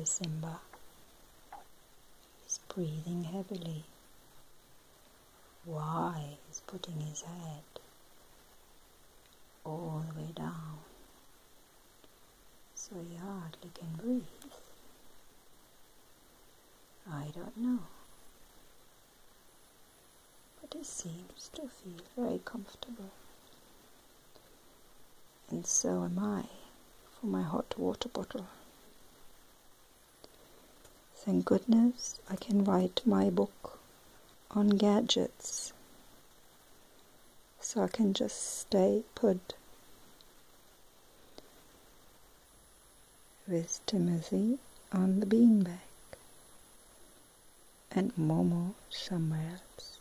Simba. He's breathing heavily. Why he's putting his head all the way down so he hardly can breathe? I don't know. But he seems to feel very comfortable. And so am I for my hot water bottle. Thank goodness I can write my book on gadgets, so I can just stay put with Timothy on the beanbag and Momo somewhere else.